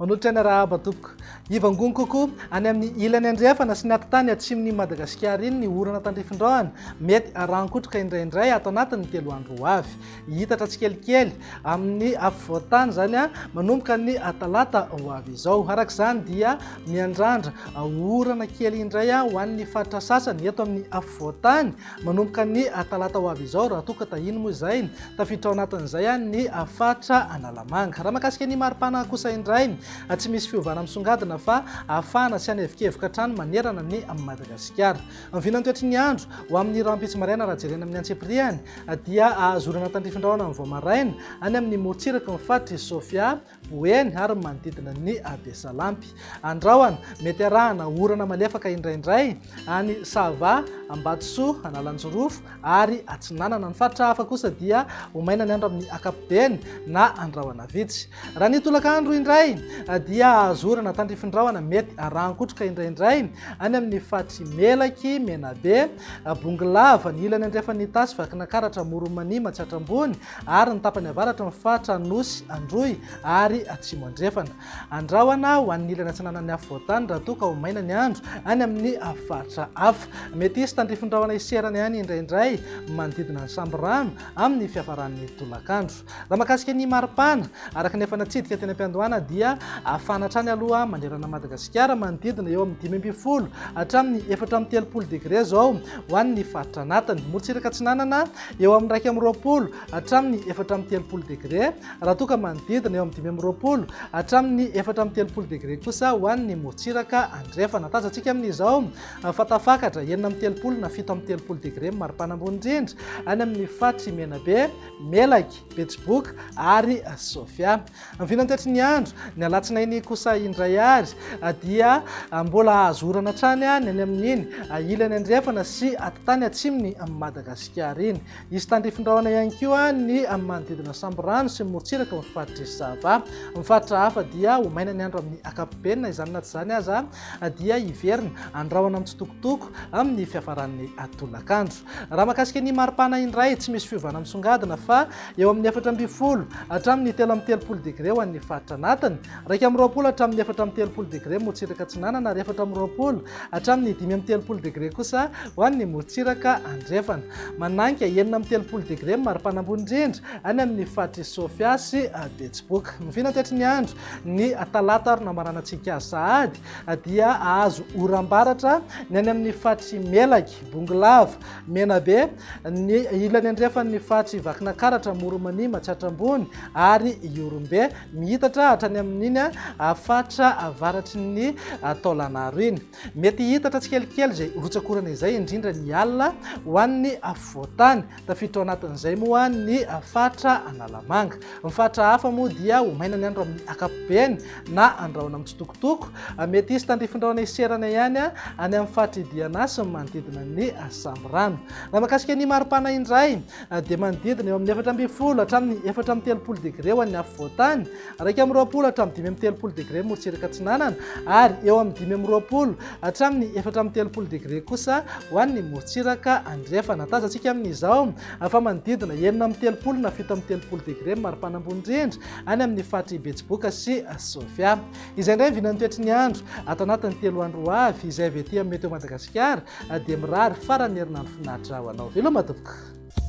manolotra ny arahaba tompoko ivangony kokoa any amin'ny ilany andrefana sy ny atitany atsiminy Madagasikara iny ny orana tandrifindraona mety arankotroka indraindray ato anatin'ny 3 andro ho avy hitatra tsikelikely amin'ny afovoantany zany a manomboka ny talata ho avy izao arak'izany dia miandrandra orana kely indray a ho an'ny faritra sasany eto amin'ny afovoantany manomboka ny talata ho avy izao raha toka tahiny moa izay tafiditra ao anatin'izay a ny faritra Analamanga raha makasika ny maripana kosa indray tsy misy fiovana misongadina fa ahafahana sy anevikevoka trano manerana ny Madagasikara mivinany toetry ny andro ho amin'ny rampitsy maraina raha jerena amin'ny antsepriany dia azorana tandrifindraona amin'ny voamaraina any amin'ny morontsiraka ny faritra Sofia Boeny ary manodidina ny Besalampy andrahoana mety arahana orana malefaka indraindray any Sava Ambatsoa Analanjorofo ary Atsinanana ny faritra hafa kosa dia homaina ny andro amin'ny akapobeny na andrahoana vitsy raha ny tolakandro indray dia azorana tandrifindraona mety arankotroka indraindray any amin'ny faritry Melaky Menabe Bongolava ny ilany andrefan'ny tasy vakinakaratra Moromani Matsiatrambony ary ny tapany avaratra ny faritra Nosy Androy ary Atsimo andrefana andrahoana ho an'ny ilany atsinanan'ny afovoantany raha toka ho maina ny andro any amin'ny faritra hafa mety isy tandrifindraona iserana ihany indraindray manodidina ny samborano amin'ny fiafaran'ny tolakandro raha makasika ny maripana araka ny efa natsidika teny am-piandohana dia fanatrany aloha manerana Madagasikara manodidina eo amin'ny 5 hatramin'ny 430 degré zao ho an'ny faritra anatiny morontsiraka Atsinanana eo amin'ny 220 hatramin'ny 430 degré raha toka manodidina eo amin'ny 520 hatramin'ny 430 degré kosa ho an'ny morontsiraka andrefana tazantsika amin'izao fatafakatra 930 na 730 degré maripana ambony indrindra any amin'ny faritry Menabe Melaky Betsiboka ary Sofia mivinany toetry ny andro ny alatsinainy kosa indray ary dia mbola azorana trany any amin'iny ilany andrefana sy atitany atsiminy Madagasikara iny izy tandrifindraona ihany koa ny manodidina samborano sy morontsiraka ny faritra Sava ny faritra hafa dia homaina ny andro amin'ny akapobenina izany na tsy zany aza dia iverina andrahoana amin'ny tsitokotoko amin'ny fiafaran'ny tolakandro raha makasika ny maripana indray tsy misy fiovana misongadina fa eo amin'ny 420 hatramin'ny 330 degré ho an'ny faritra anatiny 220 hatramin'ny 430 degré morontsiraka Atsinanana ary 420 hatramin'ny 530 degré kosa ho an'ny morontsiraka andrefana mananka 930 degré maripana ambony indrindra any amin'ny faritra Sofia sy Betsiboka mivinany toetry ny andro ny talata ary namaranantsika sahady dia azo oram-baratra ny any amin'ny faritry Melaky Bongolava Menabe ny ilany andrefan'ny faritry Vakinakaratra Moromani Matsiatrambony ary Iorombe mihitatra hatrany amin'iny faritra avaratry ny Taolanaro iny mety hitatra tsikelikely zay rotsakorana izay indrindra ny alina ho an'ny afovoantany tafiditra ao anatin'izay moa ny faritra Analamanga ny faritra hafa moa dia homaina ny andro amin'ny akapobeny na andrahoana amin'ny tsitokotoko mety isy tandrifindraona iserana ihany any amin'ny faritra Diana sy manodidina ny samborano raha makasika ny maripana indray dia manodidina eo amin'ny 420 hatramin'ny 430 degré ho an'ny afovoantany 220 hatramin'ny 530 degré morontsiraka Atsinanana ary eo amin'ny 520 hatramin'ny 430 degré kosa ho an'ny morontsiraka andrefana tazantsika amin'izao fa manodidina 930 na 730 degré maripana ambony indrindra any amin'ny faritra Betsiboka sy Sofia izay indray mivinany toetry ny andro ato anatin'ny 3 andro ho avy izay avy ety amin'ny Meteo Madagasikara dia mirary farany herinandro finaritra ho anao veloma tompoko.